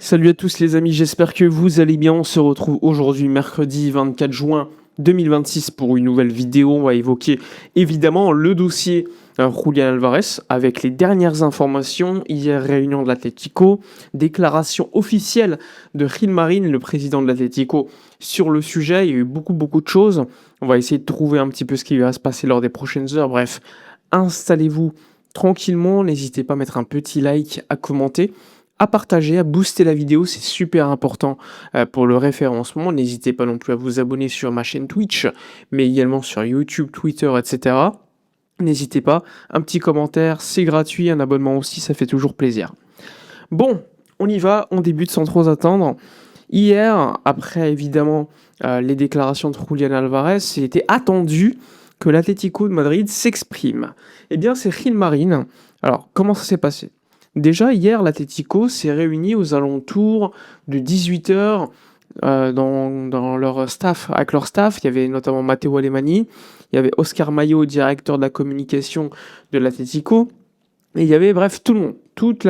Salut à tous les amis, j'espère que vous allez bien. On se retrouve aujourd'hui mercredi 24 juin 2026 pour une nouvelle vidéo. On va évoquer évidemment le dossier Julián Álvarez avec les dernières informations. Hier, réunion de l'Atlético, déclaration officielle de Gil Marín, le président de l'Atlético, sur le sujet. Il y a eu beaucoup de choses. On va essayer de trouver un petit peu ce qui va se passer lors des prochaines heures. Bref, installez-vous tranquillement. N'hésitez pas à mettre un petit like, à commenter, à partager, à booster la vidéo, c'est super important pour le référencement. N'hésitez pas non plus à vous abonner sur ma chaîne Twitch, mais également sur YouTube, Twitter, etc. N'hésitez pas, un petit commentaire, c'est gratuit, un abonnement aussi, ça fait toujours plaisir. Bon, on y va, on débute sans trop attendre. Hier, après évidemment les déclarations de Julián Álvarez, il était attendu que l'Atlético de Madrid s'exprime. Eh bien, c'est Gil Marín. Alors, comment ça s'est passé ? Déjà, hier, l'Atlético s'est réuni aux alentours de 18h dans leur staff, avec leur staff. Il y avait notamment Matteo Alemany, il y avait Oscar Mayo, directeur de la communication de l'Atlético, et il y avait, bref, tout le monde. Toute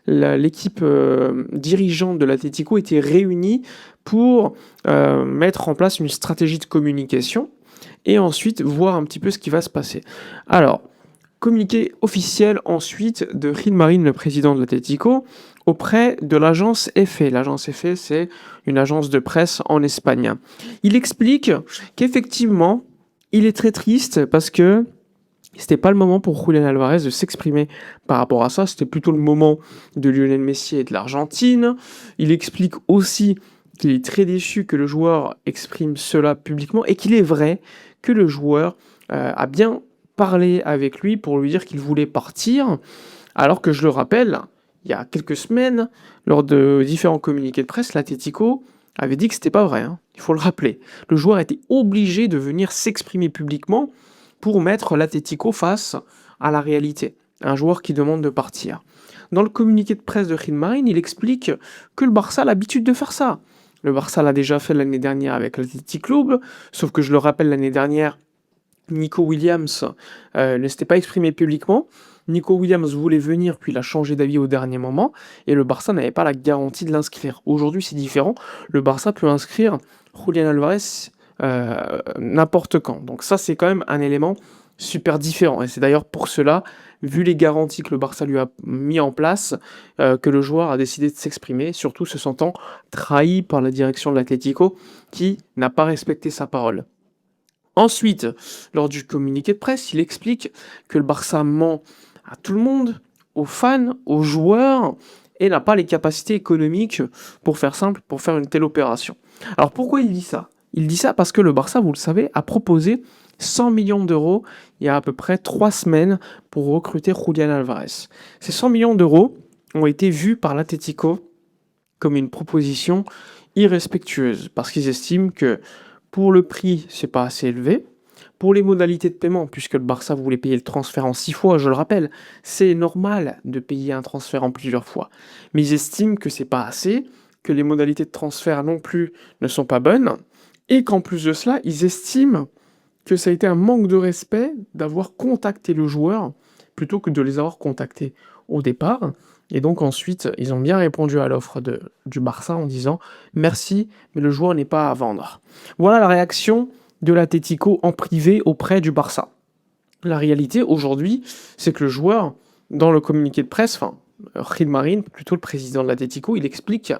l'équipe dirigeante de l'Atlético était réunie pour mettre en place une stratégie de communication et ensuite voir un petit peu ce qui va se passer. Alors, communiqué officiel ensuite de Gil Marín, le président de l'Atlético, auprès de l'agence EFE. L'agence EFE, c'est une agence de presse en Espagne. Il explique qu'effectivement, il est très triste parce que c'était pas le moment pour Julián Álvarez de s'exprimer par rapport à ça. C'était plutôt le moment de Lionel Messi et de l'Argentine. Il explique aussi qu'il est très déçu que le joueur exprime cela publiquement et qu'il est vrai que le joueur a bien parlé avec lui pour lui dire qu'il voulait partir, alors que je le rappelle, il y a quelques semaines, lors de différents communiqués de presse, l'Atlético avait dit que c'était pas vrai, il faut le rappeler. Le joueur était obligé de venir s'exprimer publiquement pour mettre l'Atlético face à la réalité, un joueur qui demande de partir. Dans le communiqué de presse de Gil Marín, il explique que le Barça a l'habitude de faire ça. Le Barça l'a déjà fait l'année dernière avec l'Athletic Club, sauf que je le rappelle, l'année dernière, Nico Williams ne s'était pas exprimé publiquement. Nico Williams voulait venir, puis il a changé d'avis au dernier moment, et le Barça n'avait pas la garantie de l'inscrire. Aujourd'hui, c'est différent. Le Barça peut inscrire Julián Álvarez n'importe quand. Donc ça, c'est quand même un élément super différent. Et c'est d'ailleurs pour cela, vu les garanties que le Barça lui a mis en place, que le joueur a décidé de s'exprimer, surtout se sentant trahi par la direction de l'Atlético, qui n'a pas respecté sa parole. Ensuite, lors du communiqué de presse, il explique que le Barça ment à tout le monde, aux fans, aux joueurs, et n'a pas les capacités économiques, pour faire simple, pour faire une telle opération. Alors pourquoi il dit ça ? Il dit ça parce que le Barça, vous le savez, a proposé 100 millions d'euros il y a à peu près 3 semaines pour recruter Julián Álvarez. Ces 100 millions d'euros ont été vus par l'Atlético comme une proposition irrespectueuse, parce qu'ils estiment que pour le prix, c'est pas assez élevé. Pour les modalités de paiement, puisque le Barça voulait payer le transfert en 6 fois, je le rappelle, c'est normal de payer un transfert en plusieurs fois. Mais ils estiment que c'est pas assez, que les modalités de transfert non plus ne sont pas bonnes, et qu'en plus de cela, ils estiment que ça a été un manque de respect d'avoir contacté le joueur plutôt que de les avoir contactés au départ. Et donc ensuite, ils ont bien répondu à l'offre du Barça en disant « Merci, mais le joueur n'est pas à vendre ». Voilà la réaction de l'Atlético en privé auprès du Barça. La réalité aujourd'hui, c'est que le joueur, dans le communiqué de presse, Gil Marín, plutôt le président de l'Atlético, il explique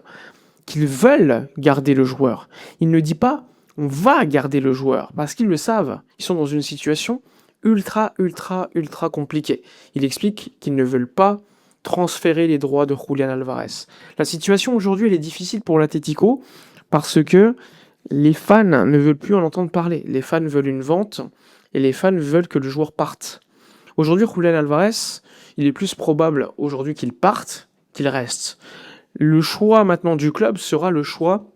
qu'ils veulent garder le joueur. Il ne dit pas « on va garder le joueur », parce qu'ils le savent. Ils sont dans une situation ultra compliquée. Il explique qu'ils ne veulent pas transférer les droits de Julián Álvarez. La situation aujourd'hui, elle est difficile pour l'Atlético parce que les fans ne veulent plus en entendre parler. Les fans veulent une vente et les fans veulent que le joueur parte. Aujourd'hui, Julián Álvarez, il est plus probable aujourd'hui qu'il parte qu'il reste. Le choix maintenant du club sera le choix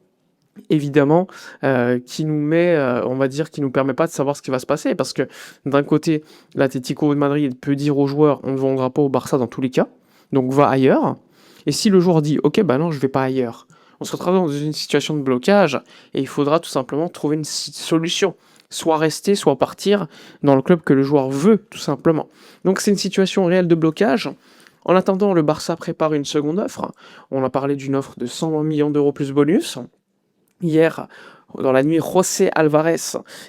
évidemment qui nous met, on va dire, qui nous permet pas de savoir ce qui va se passer, parce que d'un côté, l'Atlético de Madrid peut dire aux joueurs on ne vendra pas au Barça dans tous les cas, donc va ailleurs. Et si le joueur dit ok, bah non, je vais pas ailleurs, on se retrouvera dans une situation de blocage et il faudra tout simplement trouver une solution, soit rester, soit partir dans le club que le joueur veut, tout simplement. Donc c'est une situation réelle de blocage. En attendant, le Barça prépare une seconde offre. On a parlé d'une offre de 120 millions d'euros plus bonus. Hier, dans la nuit, José Alvarez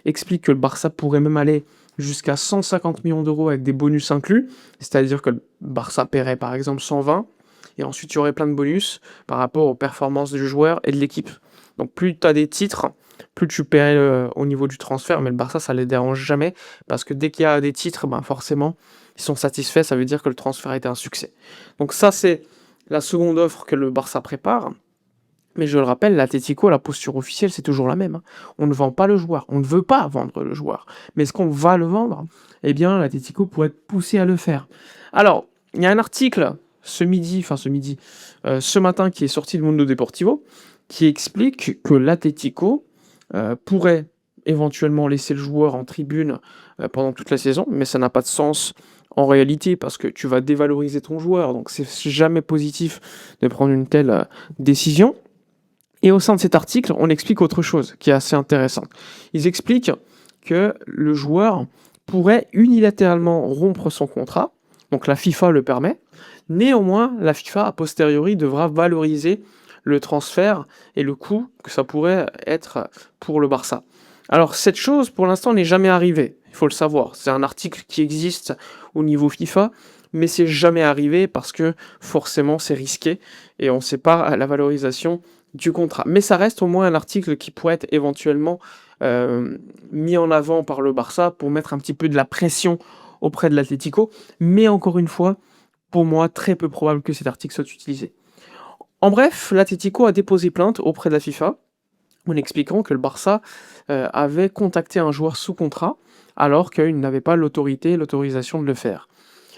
explique que le Barça pourrait même aller jusqu'à 150 millions d'euros avec des bonus inclus, c'est-à-dire que le Barça paierait par exemple 120, et ensuite il y aurait plein de bonus par rapport aux performances du joueur et de l'équipe. Donc plus tu as des titres, plus tu paierais au niveau du transfert, mais le Barça ça les dérange jamais, parce que dès qu'il y a des titres, ben forcément, ils sont satisfaits, ça veut dire que le transfert a été un succès. Donc ça c'est la seconde offre que le Barça prépare. Mais je le rappelle, l'Atlético, la posture officielle, c'est toujours la même, hein. On ne vend pas le joueur, on ne veut pas vendre le joueur. Mais est-ce qu'on va le vendre? Eh bien, l'Atlético pourrait être poussé à le faire. Alors, il y a un article ce matin qui est sorti de Mundo Deportivo, qui explique que l'Atlético pourrait éventuellement laisser le joueur en tribune pendant toute la saison, mais ça n'a pas de sens en réalité parce que tu vas dévaloriser ton joueur, donc c'est jamais positif de prendre une telle décision. Et au sein de cet article, on explique autre chose qui est assez intéressante. Ils expliquent que le joueur pourrait unilatéralement rompre son contrat, donc la FIFA le permet. Néanmoins, la FIFA, a posteriori, devra valoriser le transfert et le coût que ça pourrait être pour le Barça. Alors cette chose, pour l'instant, n'est jamais arrivée, il faut le savoir. C'est un article qui existe au niveau FIFA, mais c'est jamais arrivé parce que forcément c'est risqué et on ne sait pas la valorisation du contrat. Mais ça reste au moins un article qui pourrait être éventuellement mis en avant par le Barça pour mettre un petit peu de la pression auprès de l'Atlético. Mais encore une fois, pour moi, très peu probable que cet article soit utilisé. En bref, l'Atlético a déposé plainte auprès de la FIFA en expliquant que le Barça avait contacté un joueur sous contrat alors qu'il n'avait pas l'autorisation de le faire.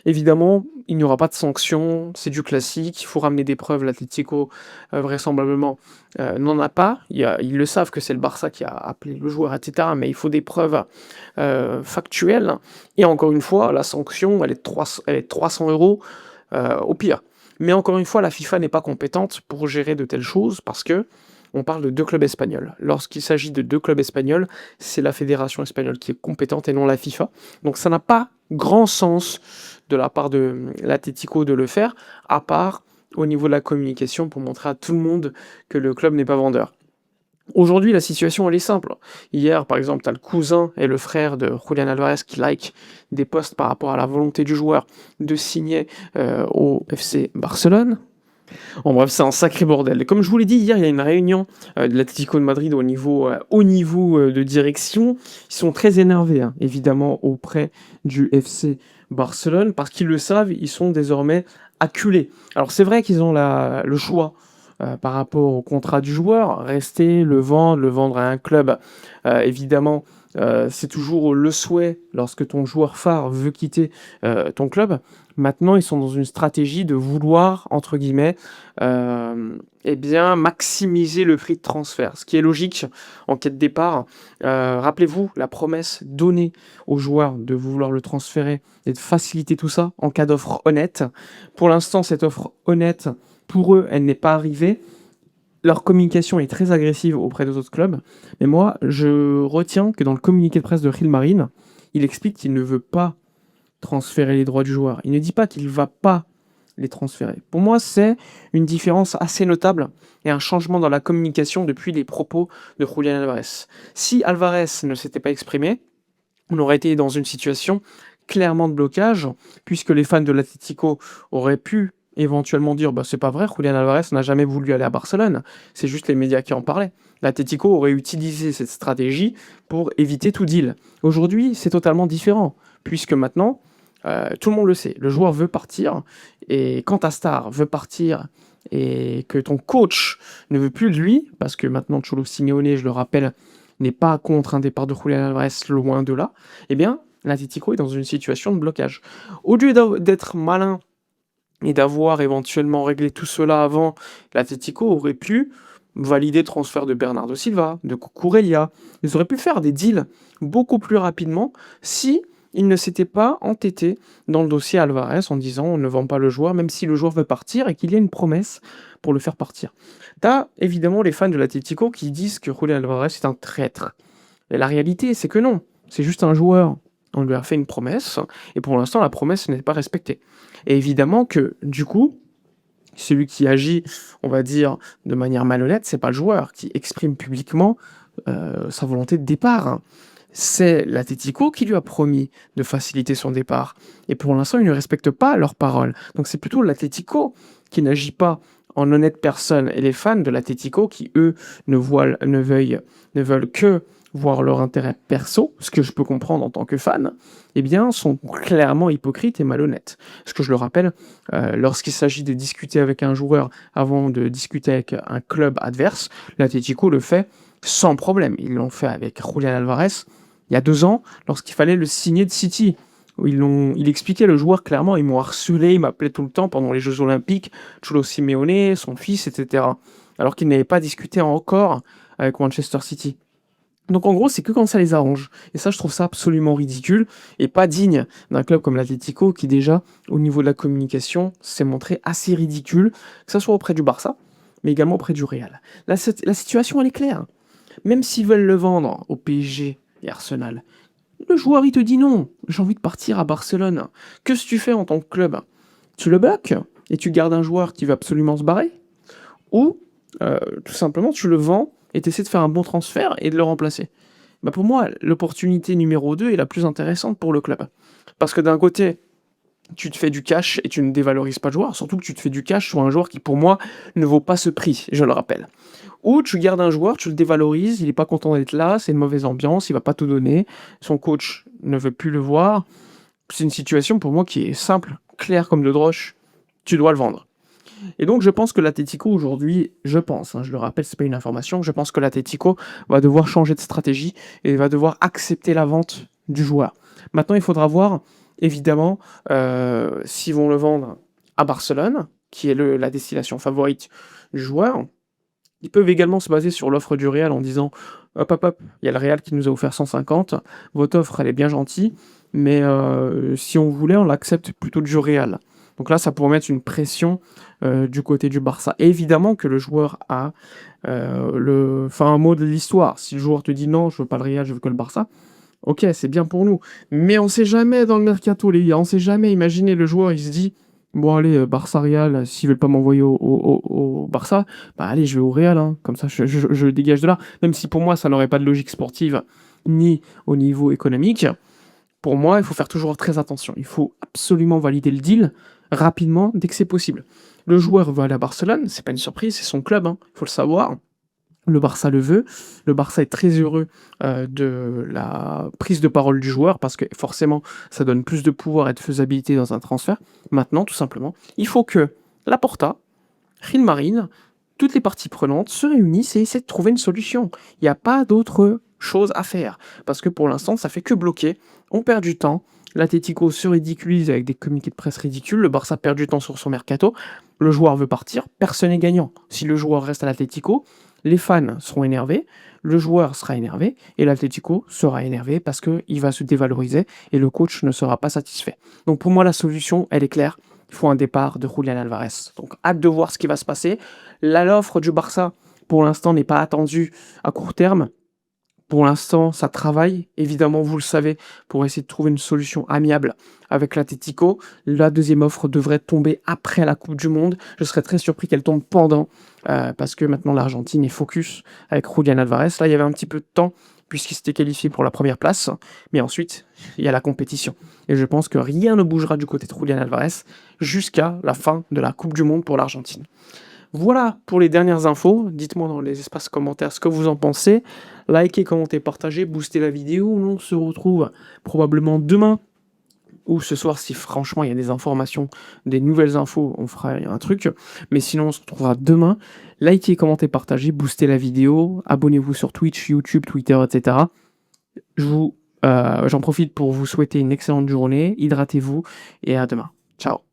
Évidemment, il n'y aura pas de sanction, c'est du classique, il faut ramener des preuves, l'Atlético vraisemblablement n'en a pas, ils le savent que c'est le Barça qui a appelé le joueur, etc., mais il faut des preuves factuelles, et encore une fois, la sanction, elle est de 300 euros au pire. Mais encore une fois, la FIFA n'est pas compétente pour gérer de telles choses, parce que on parle de deux clubs espagnols. Lorsqu'il s'agit de deux clubs espagnols, c'est la fédération espagnole qui est compétente et non la FIFA. Donc ça n'a pas grand sens de la part de l'Atlético de le faire, à part au niveau de la communication pour montrer à tout le monde que le club n'est pas vendeur. Aujourd'hui, la situation, elle est simple. Hier, par exemple, tu as le cousin et le frère de Julián Alvarez qui like des posts par rapport à la volonté du joueur de signer au FC Barcelone. En bref, c'est un sacré bordel. Et comme je vous l'ai dit hier, il y a une réunion de l'Atlético de Madrid au niveau de direction. Ils sont très énervés, hein, évidemment, auprès du FC Barcelone, parce qu'ils le savent, ils sont désormais acculés. Alors c'est vrai qu'ils ont le choix par rapport au contrat du joueur, rester, le vendre à un club, évidemment. C'est toujours le souhait lorsque ton joueur phare veut quitter ton club. Maintenant, ils sont dans une stratégie de vouloir, entre guillemets, maximiser le prix de transfert. Ce qui est logique en cas de départ. Rappelez-vous la promesse donnée aux joueurs de vouloir le transférer et de faciliter tout ça en cas d'offre honnête. Pour l'instant, cette offre honnête, pour eux, elle n'est pas arrivée. Leur communication est très agressive auprès des autres clubs. Mais moi, je retiens que dans le communiqué de presse de Gilmarín, il explique qu'il ne veut pas transférer les droits du joueur. Il ne dit pas qu'il ne va pas les transférer. Pour moi, c'est une différence assez notable et un changement dans la communication depuis les propos de Julián Alvarez. Si Alvarez ne s'était pas exprimé, on aurait été dans une situation clairement de blocage, puisque les fans de l'Atlético auraient pu éventuellement dire c'est pas vrai, Julián Alvarez n'a jamais voulu aller à Barcelone, c'est juste les médias qui en parlaient. L'Atlético aurait utilisé cette stratégie pour éviter tout deal. Aujourd'hui, c'est totalement différent, puisque maintenant, tout le monde le sait, le joueur veut partir, et quand ta star veut partir, et que ton coach ne veut plus de lui, parce que maintenant Cholo Simeone, je le rappelle, n'est pas contre un départ de Julián Alvarez, loin de là, eh bien, l'Atlético est dans une situation de blocage. Au lieu d'être malin et d'avoir éventuellement réglé tout cela avant, l'Atlético aurait pu valider le transfert de Bernardo Silva, de Cucurella. Ils auraient pu faire des deals beaucoup plus rapidement si ils ne s'étaient pas entêtés dans le dossier Alvarez en disant on ne vend pas le joueur, même si le joueur veut partir et qu'il y a une promesse pour le faire partir. T'as évidemment les fans de l'Atlético qui disent que Julián Alvarez est un traître. Et la réalité, c'est que non. C'est juste un joueur On lui a fait une promesse et pour l'instant, la promesse n'est pas respectée. Et évidemment que, du coup, celui qui agit, on va dire, de manière malhonnête, c'est pas le joueur qui exprime publiquement, sa volonté de départ, hein. C'est l'Atlético qui lui a promis de faciliter son départ et pour l'instant, ils ne respectent pas leurs paroles. Donc c'est plutôt l'Atlético qui n'agit pas en honnête personne et les fans de l'Atlético qui, eux, ne veulent que voir leur intérêt perso, ce que je peux comprendre en tant que fan, eh bien, sont clairement hypocrites et malhonnêtes. Parce que je le rappelle, lorsqu'il s'agit de discuter avec un joueur avant de discuter avec un club adverse, l'Atlético le fait sans problème. Ils l'ont fait avec Julián Alvarez il y a 2 ans, lorsqu'il fallait le signer de City. Où il expliquait le joueur clairement, ils m'ont harcelé, ils m'appelaient tout le temps pendant les Jeux Olympiques, Cholo Simeone, son fils, etc. Alors qu'il n'avait pas discuté encore avec Manchester City. Donc en gros, c'est que quand ça les arrange. Et ça, je trouve ça absolument ridicule et pas digne d'un club comme l'Atlético qui déjà, au niveau de la communication, s'est montré assez ridicule, que ce soit auprès du Barça, mais également auprès du Real. La situation, elle est claire. Même s'ils veulent le vendre au PSG et Arsenal, le joueur, il te dit non, j'ai envie de partir à Barcelone. Qu'est-ce que tu fais en tant que club? Tu le bloques et tu gardes un joueur qui veut absolument se barrer? Ou, tout simplement, tu le vends et tu essaies de faire un bon transfert et de le remplacer? Bah pour moi, l'opportunité numéro 2 est la plus intéressante pour le club. Parce que d'un côté, tu te fais du cash et tu ne dévalorises pas le joueur, surtout que tu te fais du cash sur un joueur qui, pour moi, ne vaut pas ce prix, je le rappelle. Ou tu gardes un joueur, tu le dévalorises, il n'est pas content d'être là, c'est une mauvaise ambiance, il va pas tout donner, son coach ne veut plus le voir. C'est une situation pour moi qui est simple, claire comme de roche, tu dois le vendre. Et donc je pense que l'Atlético aujourd'hui, je pense, hein, je le rappelle, c'est pas une information, je pense que l'Atlético va devoir changer de stratégie et va devoir accepter la vente du joueur. Maintenant, il faudra voir, évidemment, s'ils vont le vendre à Barcelone, qui est la destination favorite du joueur. Ils peuvent également se baser sur l'offre du Real en disant hop, hop, hop, il y a le Real qui nous a offert 150, votre offre, elle est bien gentille, mais si on voulait, on l'accepte plutôt du Real. Donc là, ça pourrait mettre une pression du côté du Barça. Et évidemment que le joueur a un mot de l'histoire. Si le joueur te dit non, je veux pas le Real, je veux que le Barça, ok, c'est bien pour nous. Mais on sait jamais dans le mercato, les gars, on sait jamais. Imaginez le joueur, il se dit bon, allez, Barça Real, s'ils veulent pas m'envoyer au Barça, bah allez, je vais au Real, hein. Comme ça, je dégage de là. Même si pour moi, ça n'aurait pas de logique sportive ni au niveau économique. Pour moi, il faut faire toujours très attention. Il faut absolument valider le deal rapidement, dès que c'est possible. Le joueur veut aller à Barcelone, c'est pas une surprise, c'est son club, hein, il faut le savoir. Le Barça le veut. Le Barça est très heureux de la prise de parole du joueur parce que forcément, ça donne plus de pouvoir et de faisabilité dans un transfert. Maintenant, tout simplement, il faut que Laporta, Gilmarín, toutes les parties prenantes se réunissent et essaient de trouver une solution. Il n'y a pas d'autre chose à faire parce que pour l'instant, ça fait que bloquer. On perd du temps. L'Atlético se ridiculise avec des communiqués de presse ridicules. Le Barça perd du temps sur son mercato. Le joueur veut partir. Personne n'est gagnant. Si le joueur reste à l'Atlético, les fans seront énervés, le joueur sera énervé et l'Atlético sera énervé parce qu'il va se dévaloriser et le coach ne sera pas satisfait. Donc pour moi, la solution, elle est claire. Il faut un départ de Julián Alvarez. Donc hâte de voir ce qui va se passer. L'offre du Barça, pour l'instant, n'est pas attendue à court terme. Pour l'instant, ça travaille, évidemment, vous le savez, pour essayer de trouver une solution amiable avec l'Atlético. La deuxième offre devrait tomber après la Coupe du Monde. Je serais très surpris qu'elle tombe pendant, parce que maintenant l'Argentine est focus avec Julián Alvarez. Là, il y avait un petit peu de temps, puisqu'il s'était qualifié pour la première place. Mais ensuite, il y a la compétition. Et je pense que rien ne bougera du côté de Julián Alvarez jusqu'à la fin de la Coupe du Monde pour l'Argentine. Voilà pour les dernières infos. Dites-moi dans les espaces commentaires ce que vous en pensez. Likez, commentez, partagez, boostez la vidéo. On se retrouve probablement demain ou ce soir si franchement il y a des informations, des nouvelles infos, on fera un truc. Mais sinon on se retrouvera demain. Likez, commentez, partagez, boostez la vidéo. Abonnez-vous sur Twitch, YouTube, Twitter, etc. J'en profite pour vous souhaiter une excellente journée. Hydratez-vous et à demain. Ciao.